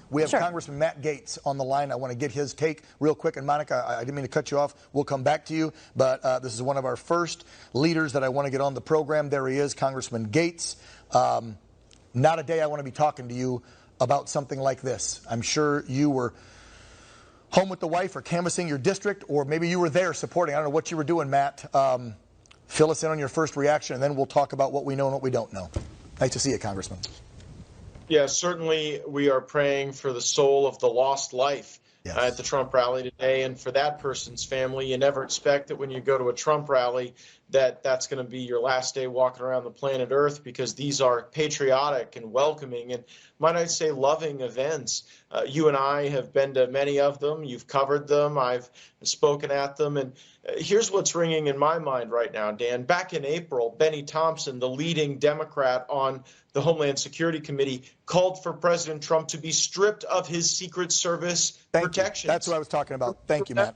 We have Sure. Congressman Matt Gaetz on the line. I want to get his take real quick. And Monica, I didn't mean to cut you off. We'll come back to you. But this is one of our first leaders that I want to get on the program. There he is, Congressman Gaetz. Not a day I want to be talking to you about something like this. I'm sure you were home with the wife or canvassing your district, or maybe you were there supporting. I don't know what you were doing, Matt. Fill us in on your first reaction, and then we'll talk about what we know and what we don't know. Nice to see you, Congressman. Yeah, certainly we are praying for the soul of the lost life at the Trump rally today. And for that person's family, you never expect that when you go to a Trump rally that that's going to be your last day walking around the planet Earth, because these are patriotic and welcoming and, might I say, loving events. You and I have been to many of them. You've covered them. I've spoken at them. And here's what's ringing in my mind right now, Dan. Back in April, Benny Thompson, the leading Democrat on the Homeland Security Committee, called for President Trump to be stripped of his Secret Service protections. That's what I was talking about. Thank you, Matt.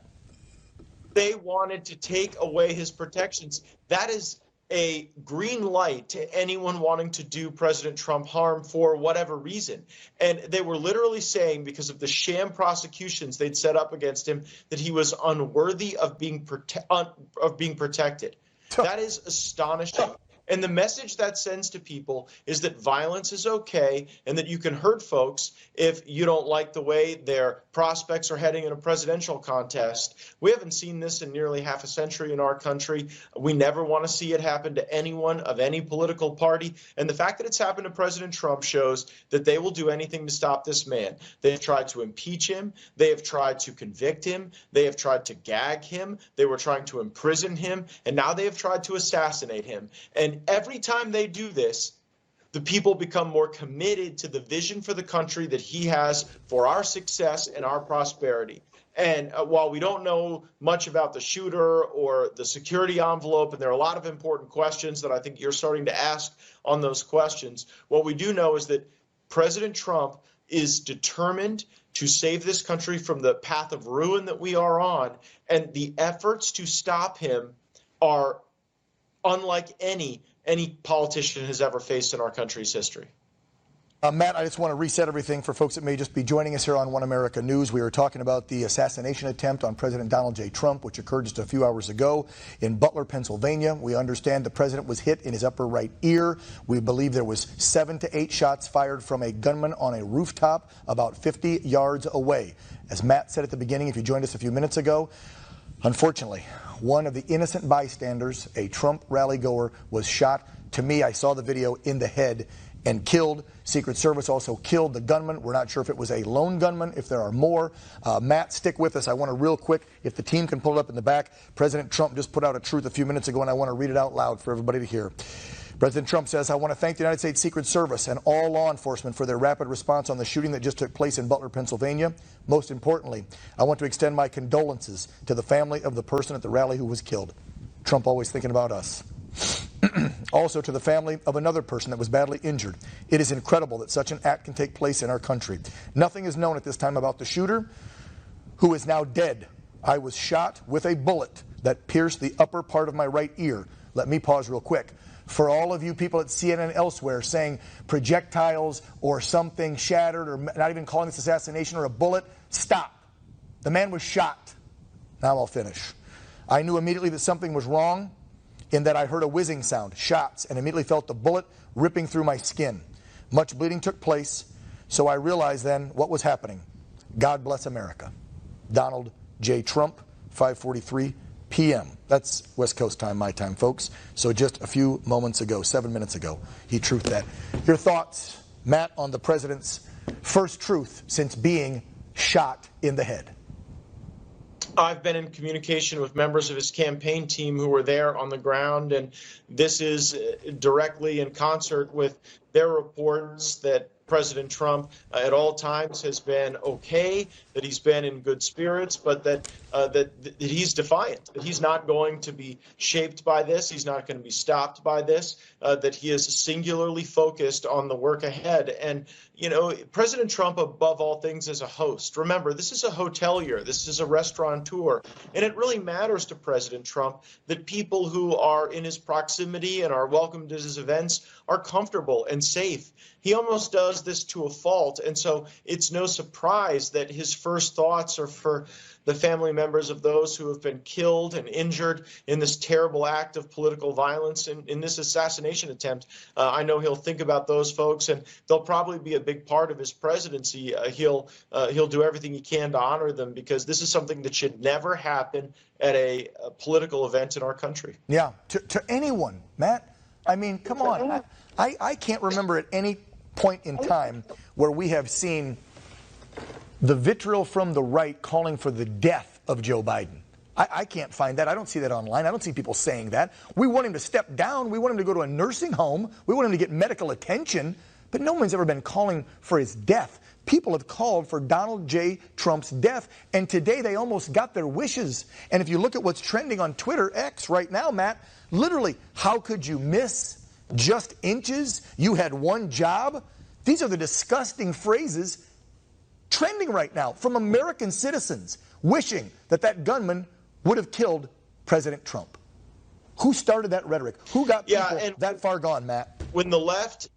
They wanted to take away his protections. That is a green light to anyone wanting to do President Trump harm for whatever reason. And they were literally saying, because of the sham prosecutions they'd set up against him, that he was unworthy of being protected. That is astonishing. And the message that sends to people is that violence is okay and that you can hurt folks if you don't like the way their prospects are heading in a presidential contest. We haven't seen this in nearly half a century in our country. We never want to see it happen to anyone of any political party. And the fact that it's happened to President Trump shows that they will do anything to stop this man. They've tried to impeach him. They have tried to convict him. They have tried to gag him. They were trying to imprison him. And now they have tried to assassinate him. And every time they do this, the people become more committed to the vision for the country that he has for our success and our prosperity. And while we don't know much about the shooter or the security envelope, and there are a lot of important questions that I think you're starting to ask on those questions, what we do know is that President Trump is determined to save this country from the path of ruin that we are on, and the efforts to stop him are unlike any politician has ever faced in our country's history. Matt, I just want to reset everything for folks that may just be joining us here on One America News. We were talking about the assassination attempt on President Donald J. Trump, which occurred just a few hours ago in Butler, Pennsylvania. We understand the president was hit in his upper right ear. We believe there was 7 to 8 shots fired from a gunman on a rooftop about 50 yards away. As Matt said at the beginning, if you joined us a few minutes ago, unfortunately, one of the innocent bystanders, a Trump rally goer, was shot. To me, I saw the video, in the head and killed. Secret Service also killed the gunman. We're not sure if it was a lone gunman, if there are more. Matt, stick with us. I want to real quick, if the team can pull it up in the back, President Trump just put out a truth a few minutes ago, and I want to read it out loud for everybody to hear. President Trump says, "I want to thank the United States Secret Service and all law enforcement for their rapid response on the shooting that just took place in Butler, Pennsylvania. Most importantly, I want to extend my condolences to the family of the person at the rally who was killed." Trump always thinking about us. Also to the family of another person that was badly injured. It is incredible that such an act can take place in our country. Nothing is known at this time about the shooter, who is now dead. I was shot with a bullet that pierced the upper part of my right ear. Let me pause real quick. For all of you people at CNN elsewhere saying projectiles or something shattered, or not even calling this assassination or a bullet, stop. The man was shot. Now I'll finish. I knew immediately that something was wrong, in that I heard a whizzing sound, shots, and immediately felt the bullet ripping through my skin. Much bleeding took place, so I realized then what was happening. God bless America. Donald J. Trump, 5:43 p.m. That's West Coast time, my time, folks. So just a few moments ago, 7 minutes ago, he truthed that. Your thoughts, Matt, on the president's first truth since being shot in the head? I've been in communication with members of his campaign team who were there on the ground, and this is directly in concert with their reports that President Trump at all times has been okay, that he's been in good spirits, but that he's defiant, that he's not going to be shaped by this, he's not going to be stopped by this, that he is singularly focused on the work ahead. And, you know, President Trump, above all things, is a host. Remember, this is a hotelier, this is a restaurateur, and it really matters to President Trump that people who are in his proximity and are welcomed at his events are comfortable and safe. He almost does this to a fault. And so it's no surprise that his first thoughts are for the family members of those who have been killed and injured in this terrible act of political violence in this assassination attempt. I know he'll think about those folks, and they'll probably be a big part of his presidency. He'll do everything he can to honor them, because this is something that should never happen at a political event in our country. Yeah, to anyone, Matt. I mean, come on. I can't remember at any point in time where we have seen the vitriol from the right calling for the death of Joe Biden. I can't find that. I don't see that online. I don't see people saying that. We want him to step down. We want him to go to a nursing home. We want him to get medical attention. But no one's ever been calling for his death. People have called for Donald J. Trump's death, and today they almost got their wishes. And if you look at what's trending on Twitter, X, right now, Matt, literally, how could you miss? Just inches? You had one job? These are the disgusting phrases trending right now from American citizens wishing that that gunman would have killed President Trump. Who started that rhetoric? Who got people that far gone, Matt? When the left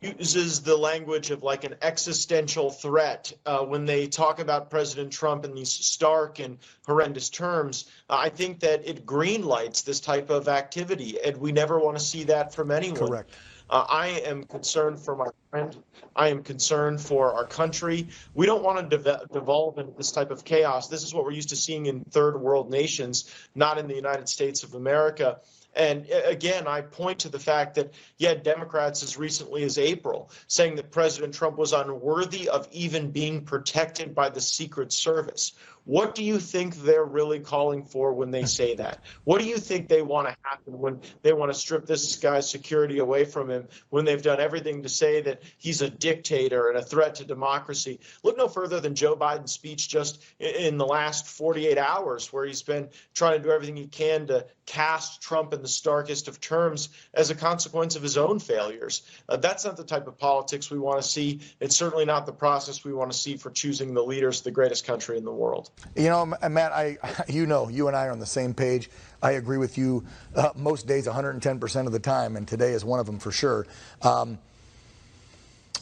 uses the language of like an existential threat when they talk about President Trump in these stark and horrendous terms, I think that it greenlights this type of activity, and we never want to see that from anyone. Correct. I am concerned for my friend. I am concerned for our country. We don't want to devolve into this type of chaos. This is what we're used to seeing in third world nations, not in the United States of America. And again, I point to the fact that you had Democrats as recently as April saying that President Trump was unworthy of even being protected by the Secret Service. What do you think they're really calling for when they say that? What do you think they want to happen when they want to strip this guy's security away from him, when they've done everything to say that he's a dictator and a threat to democracy? Look no further than Joe Biden's speech just in the last 48 hours, where he's been trying to do everything he can to cast Trump in the starkest of terms as a consequence of his own failures. That's not the type of politics we want to see. It's certainly not the process we want to see for choosing the leaders of the greatest country in the world. You know, Matt, you and I are on the same page. I agree with you most days 110% of the time, and today is one of them for sure.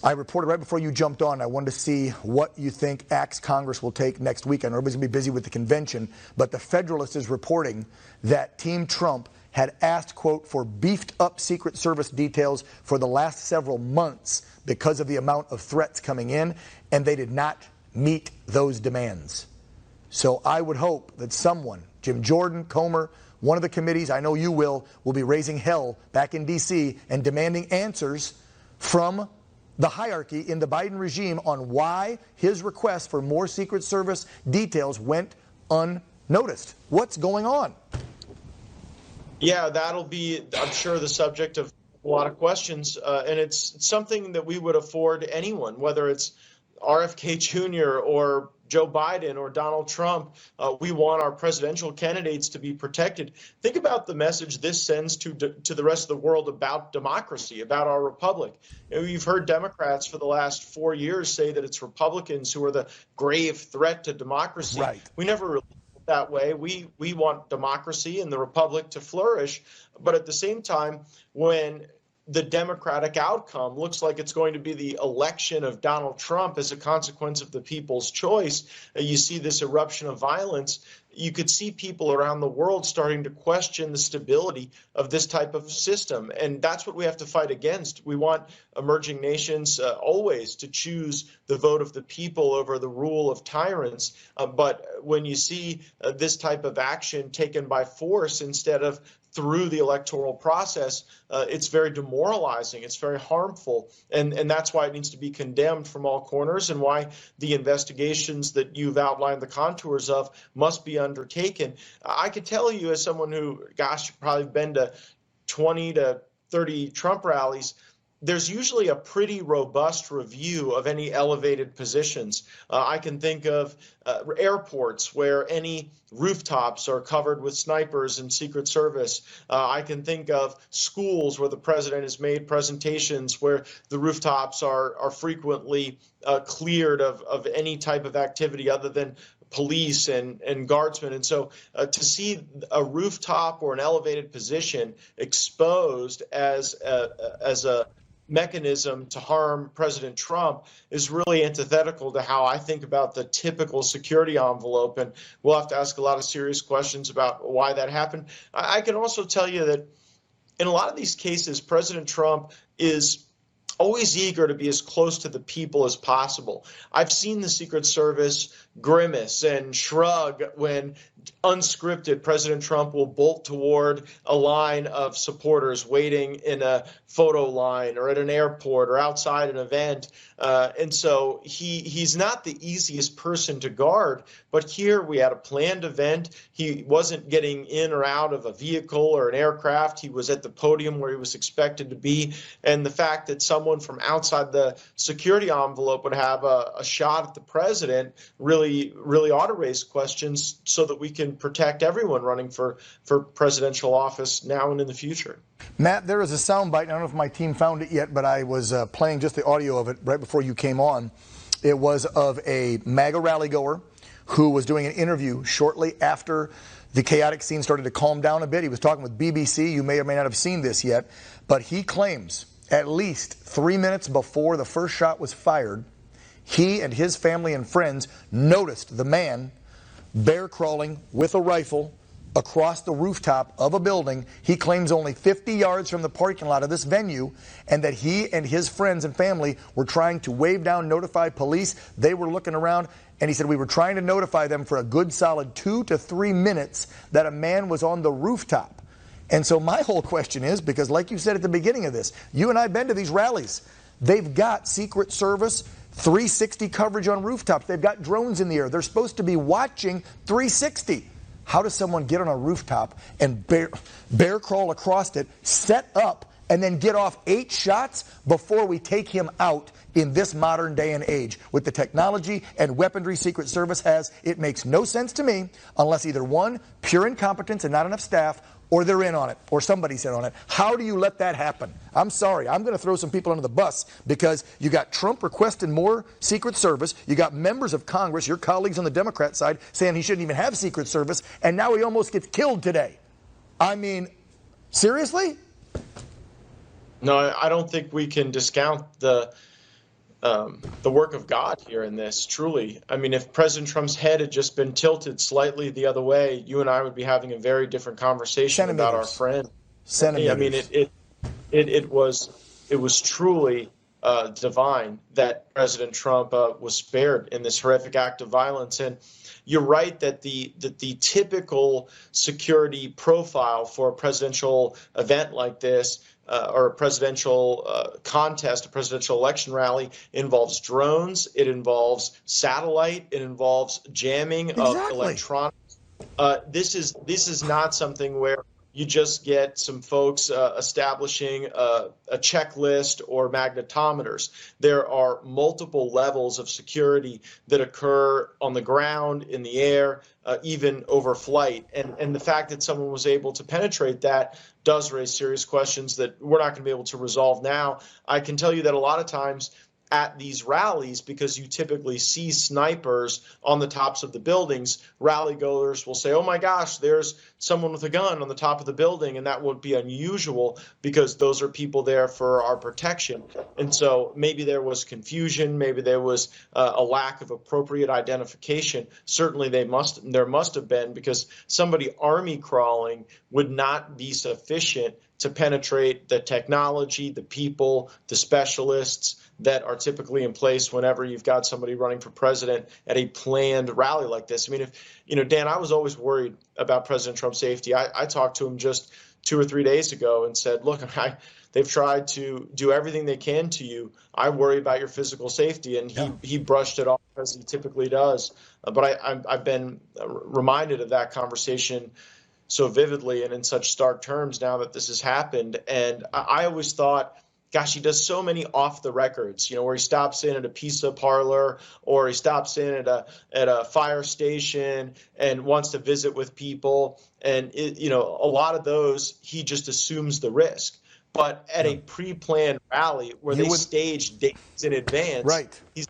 I reported right before you jumped on, I wanted to see what you think acts Congress will take next week. I know everybody's going to be busy with the convention, but the Federalist is reporting that Team Trump had asked, quote, for beefed up Secret Service details for the last several months because of the amount of threats coming in, and they did not meet those demands. So I would hope that someone, Jim Jordan, Comer, one of the committees, I know you will be raising hell back in D.C. and demanding answers from the hierarchy in the Biden regime on why his request for more Secret Service details went unnoticed. What's going on? Yeah, that'll be, I'm sure, the subject of a lot of questions, and it's something that we would afford anyone, whether it's RFK Jr. or Joe Biden or Donald Trump. We want our presidential candidates to be protected. Think about the message this sends to the rest of the world about democracy, about our republic. You've heard Democrats for the last 4 years say that it's Republicans who are the grave threat to democracy. Right. We never really felt that way. We want democracy and the republic to flourish. But at the same time, when the Democratic outcome looks like it's going to be the election of Donald Trump as a consequence of the people's choice, you see this eruption of violence. You could see people around the world starting to question the stability of this type of system. And that's what we have to fight against. We want emerging nations always to choose the vote of the people over the rule of tyrants. But when you see this type of action taken by force instead of through the electoral process, it's very demoralizing. It's very harmful. And that's why it needs to be condemned from all corners, and why the investigations that you've outlined the contours of must be undertaken. I could tell you, as someone who, gosh, probably been to 20 to 30 Trump rallies, there's usually a pretty robust review of any elevated positions. I can think of airports where any rooftops are covered with snipers and Secret Service. I can think of schools where the president has made presentations where the rooftops are frequently cleared of any type of activity other than police and guardsmen. And so to see a rooftop or an elevated position exposed as a mechanism to harm President Trump is really antithetical to how I think about the typical security envelope. And we'll have to ask a lot of serious questions about why that happened. I can also tell you that in a lot of these cases, President Trump is always eager to be as close to the people as possible. I've seen the Secret Service grimace and shrug when unscripted President Trump will bolt toward a line of supporters waiting in a photo line or at an airport or outside an event. And so he's not the easiest person to guard. But here we had a planned event. He wasn't getting in or out of a vehicle or an aircraft. He was at the podium where he was expected to be. And the fact that someone from outside the security envelope would have a shot at the president really ought to raise questions so that we can protect everyone running for presidential office now and in the future. Matt, there is a soundbite. I don't know if my team found it yet, but I was playing just the audio of it right before you came on. It was of a MAGA rally goer who was doing an interview shortly after the chaotic scene started to calm down a bit. He was talking with BBC. You may or may not have seen this yet, but he claims at least 3 minutes before the first shot was fired, he and his family and friends noticed the man bear crawling with a rifle across the rooftop of a building. He claims only 50 yards from the parking lot of this venue, and that he and his friends and family were trying to wave down, notify police. They were looking around, and he said, we were trying to notify them for a good solid 2 to 3 minutes that a man was on the rooftop. And so my whole question is, because like you said at the beginning of this, you and I have been to these rallies. They've got Secret Service 360 coverage on rooftops. They've got drones in the air. They're supposed to be watching 360. How does someone get on a rooftop and bear crawl across it, set up, and then get off 8 shots before we take him out in this modern day and age? With the technology and weaponry Secret Service has, it makes no sense to me unless either one, pure incompetence and not enough staff, or they're in on it, or somebody's in on it. How do you let that happen? I'm sorry, I'm going to throw some people under the bus, because you got Trump requesting more Secret Service, you got members of Congress, your colleagues on the Democrat side, saying he shouldn't even have Secret Service, and now he almost gets killed today. I mean, seriously? No, I don't think we can discount the work of God here in this, truly. I mean, if President Trump's head had just been tilted slightly the other way, you and I would be having a very different conversation about our friend. I mean, it was truly divine that President Trump was spared in this horrific act of violence. And you're right that the typical security profile for a presidential event like this, or a presidential contest, a presidential election rally, involves drones, it involves satellite, it involves jamming of electronics. This is not something where you just get some folks establishing a checklist or magnetometers. There are multiple levels of security that occur on the ground, in the air, even over flight. And the fact that someone was able to penetrate that does raise serious questions that we're not going to be able to resolve now. I can tell you that a lot of times at these rallies, because you typically see snipers on the tops of the buildings, rally goers will say, oh my gosh, there's someone with a gun on the top of the building, and that won't be unusual because those are people there for our protection. And so maybe there was confusion, maybe there was a lack of appropriate identification. Certainly there must have been, because somebody army crawling would not be sufficient to penetrate the technology, the people, the specialists that are typically in place whenever you've got somebody running for president at a planned rally like this. I mean, Dan, I was always worried about President Trump's safety. I talked to him just 2 or 3 days ago and said, look, they've tried to do everything they can to you. I worry about your physical safety. And he brushed it off, as he typically does. But I've been reminded of that conversation so vividly and in such stark terms now that this has happened. And I always thought, gosh, he does so many off the records, where he stops in at a pizza parlor, or he stops in at a fire station and wants to visit with people. And, a lot of those, he just assumes the risk. But at a pre-planned rally where they stage dates in advance, right, he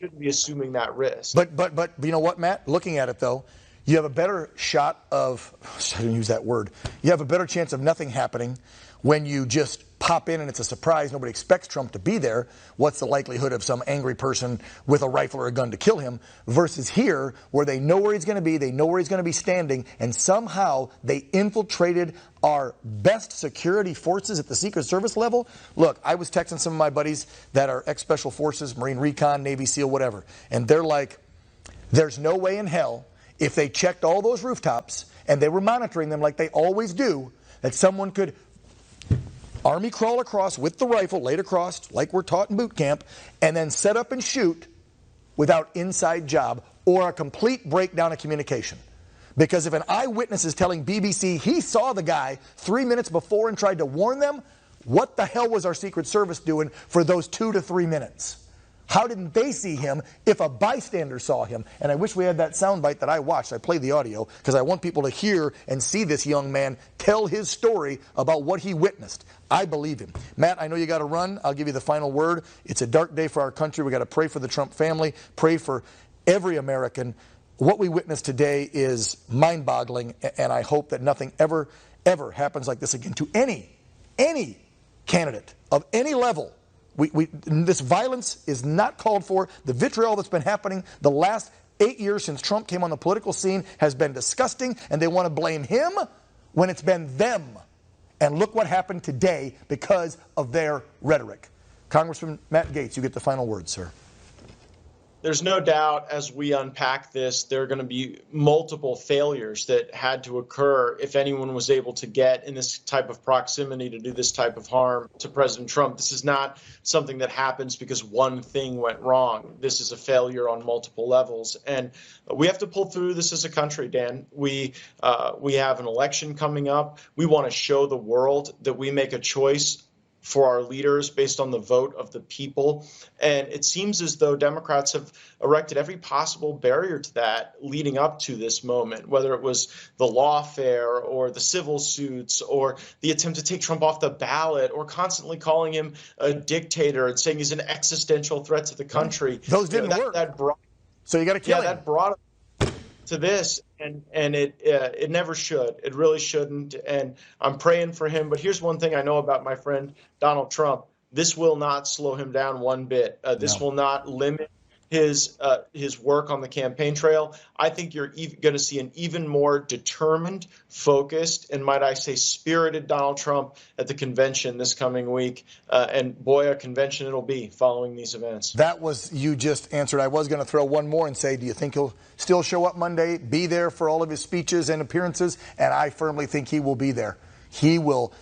shouldn't be assuming that risk. But you know what, Matt? Looking at it, though, you have a better shot of, I didn't use that word, you have a better chance of nothing happening when you just pop in and it's a surprise. Nobody expects Trump to be there. What's the likelihood of some angry person with a rifle or a gun to kill him? Versus here, where they know where he's going to be, they know where he's going to be standing, and somehow they infiltrated our best security forces at the Secret Service level. Look, I was texting some of my buddies that are ex-Special Forces, Marine Recon, Navy SEAL, whatever, and they're like, there's no way in hell, if they checked all those rooftops and they were monitoring them like they always do, that someone could army crawl across with the rifle, laid across, like we're taught in boot camp, and then set up and shoot without inside job or a complete breakdown of communication. Because if an eyewitness is telling BBC he saw the guy 3 minutes before and tried to warn them, what the hell was our Secret Service doing for those 2 to 3 minutes? How didn't they see him if a bystander saw him? And I wish we had that soundbite that I watched. I played the audio because I want people to hear and see this young man tell his story about what he witnessed. I believe him. Matt, I know you got to run. I'll give you the final word. It's a dark day for our country. We got to pray for the Trump family, pray for every American. What we witnessed today is mind-boggling, and I hope that nothing ever happens like this again to any candidate of any level. This violence is not called for. The vitriol that's been happening the last 8 years since Trump came on the political scene has been disgusting, and they want to blame him when it's been them. And look what happened today because of their rhetoric. Congressman Matt Gaetz, you get the final word, sir. There's no doubt as we unpack this, there are going to be multiple failures that had to occur if anyone was able to get in this type of proximity to do this type of harm to President Trump. This is not something that happens because one thing went wrong. This is a failure on multiple levels. And we have to pull through this as a country, Dan. We have an election coming up. We want to show the world that we make a choice for our leaders based on the vote of the people. And it seems as though Democrats have erected every possible barrier to that leading up to this moment, whether it was the lawfare or the civil suits or the attempt to take Trump off the ballot or constantly calling him a dictator and saying he's an existential threat to the country. Those didn't work. So you got to kill him. That brought to this, and it never should. It really shouldn't, and I'm praying for him. But here's one thing I know about my friend Donald Trump. This will not slow him down one bit. This will not limit his work on the campaign trail. I think you're going to see an even more determined, focused, and might I say spirited Donald Trump at the convention this coming week. And boy, a convention it'll be following these events. That was, you just answered. I was going to throw one more and say, do you think he'll still show up Monday, be there for all of his speeches and appearances? And I firmly think he will be there. He will.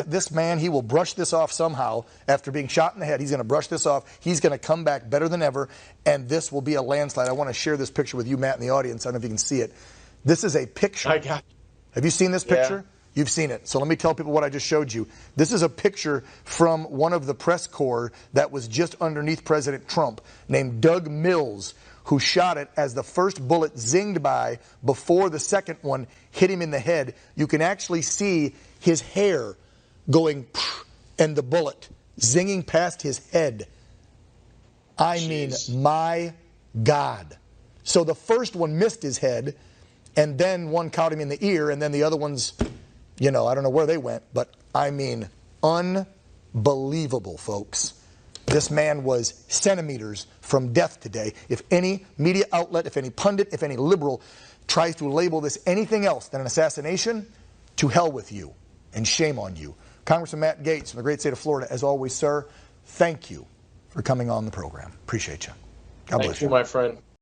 This man, he will brush this off somehow. After being shot in the head, he's going to brush this off. He's going to come back better than ever, and this will be a landslide. I want to share this picture with you, Matt, in the audience. I don't know if you can see it. This is a picture. Have you seen this picture? Yeah. You've seen it. So let me tell people what I just showed you. This is a picture from one of the press corps that was just underneath President Trump, named Doug Mills, who shot it as the first bullet zinged by before the second one hit him in the head. You can actually see his hair going and the bullet zinging past his head. I mean, my God. So the first one missed his head, and then one caught him in the ear, and then the other ones, I don't know where they went, but I mean, unbelievable, folks. This man was centimeters from death today. If any media outlet, if any pundit, if any liberal tries to label this anything else than an assassination, to hell with you and shame on you. Congressman Matt Gaetz from the great state of Florida, as always, sir, thank you for coming on the program. Appreciate you. God bless you. Thank you, my friend.